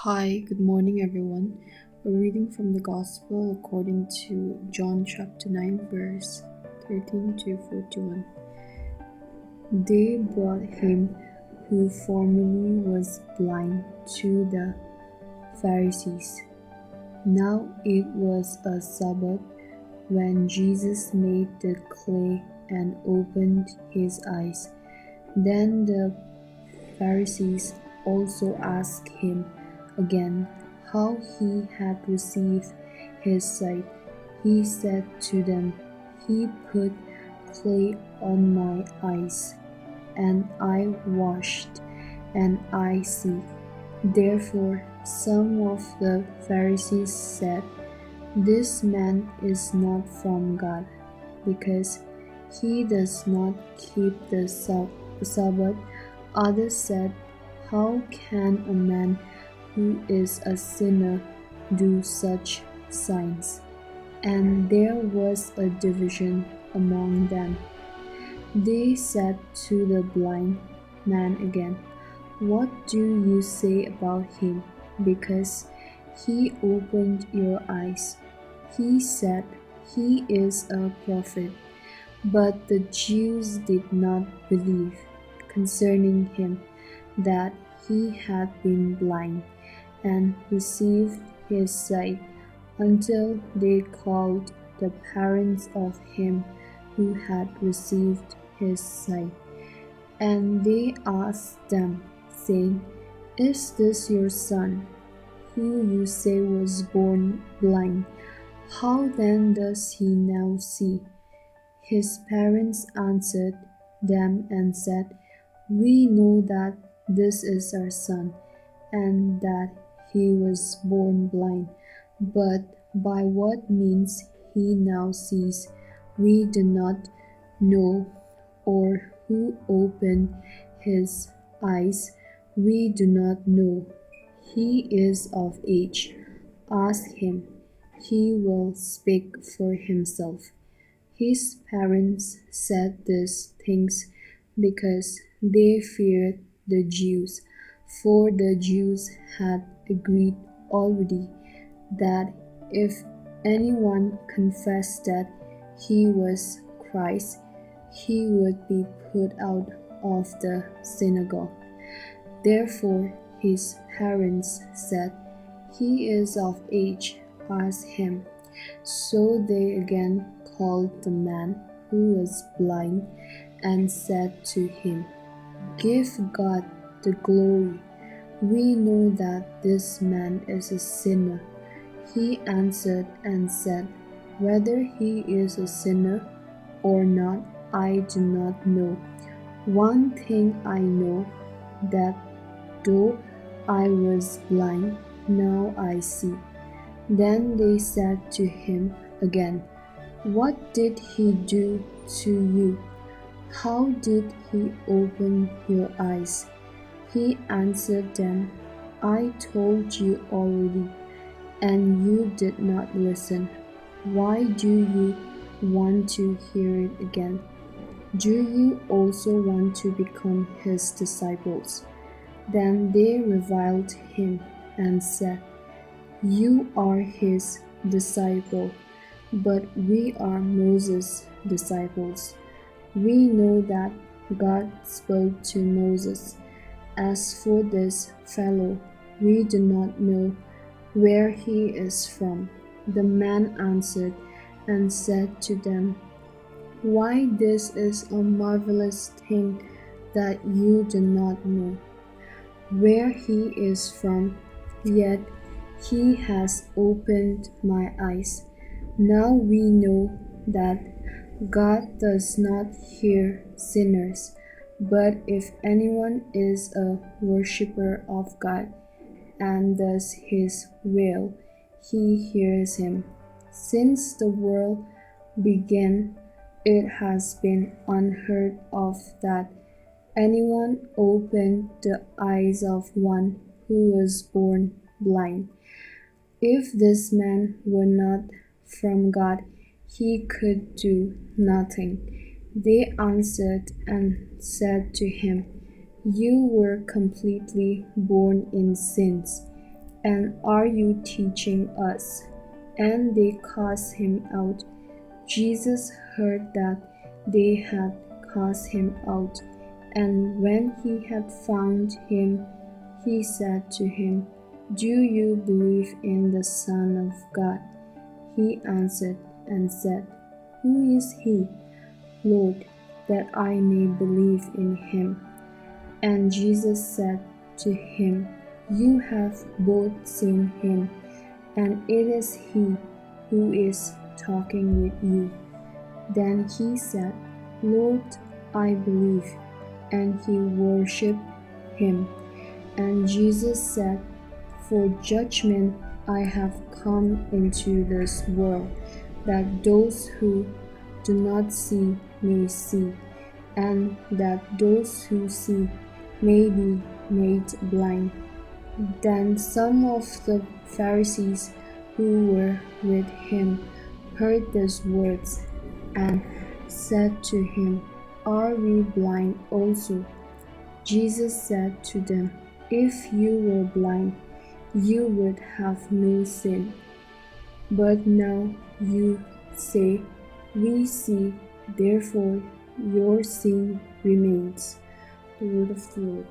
Hi, good morning, everyone. We're reading from the Gospel according to John chapter 9, verse 13 to 41. They brought him who formerly was blind to the Pharisees. Now it was a Sabbath when Jesus made the clay and opened his eyes. Then the Pharisees also asked him again how he had received his sight. He said to them, He put clay on my eyes, and I washed, and I see. Therefore some of the Pharisees said, This man is not from God, because he does not keep the Sabbath. Others said, How can a man who is a sinner do such signs? And there was a division among them. They said to the blind man again, What do you say about him? Because he opened your eyes. He said, He is a prophet. But the Jews did not believe concerning him that he had been blind and received his sight until they called the parents of him who had received his sight. And they asked them, saying, Is this your son, who you say was born blind? How then does he now see? His parents answered them and said, We know that this is our son, and that he was born blind. But by what means he now sees, we do not know, or who opened his eyes, we do not know. He is of age. Ask him, he will speak for himself. His parents said these things because they feared the Jews, for the Jews had agreed already that if anyone confessed that he was Christ, he would be put out of the synagogue. Therefore his parents said, He is of age, ask him. So they again called the man who was blind and said to him, Give God the glory. We know that this man is a sinner. He answered and said, Whether he is a sinner or not, I do not know. One thing I know, that though I was blind, now I see. Then they said to him again, What did he do to you? How did he open your eyes? He answered them, I told you already, and you did not listen. Why do you want to hear it again? Do you also want to become his disciples? Then they reviled him and said, You are his disciple, but we are Moses' disciples. We know that God spoke to Moses. As for this fellow, we do not know where he is from. The man answered and said to them, Why, this is a marvelous thing that you do not know where he is from, yet he has opened my eyes. Now we know that God does not hear sinners, but if anyone is a worshipper of God and does his will, he hears him. Since the world began, it has been unheard of that anyone opened the eyes of one who was born blind. If this man were not from God, he could do nothing. They answered and said to him, You were completely born in sins, And are you teaching us? And they cast him out. Jesus heard that they had cast him out, and when he had found him, he said to him, Do you believe in the Son of God? He answered and said, Who is he, Lord, that I may believe in him? And Jesus said to him, You have both seen him, and it is he who is talking with you. Then he said, Lord, I believe. And he worshipped him. And Jesus said, For judgment I have come into this world, that those who do not see may see, and that those who see may be made blind. Then some of the Pharisees who were with him heard these words and said to him, Are we blind also? Jesus said to them, If you were blind, you would have no sin. But now you say, We see, therefore your sin remains. The word of the Lord.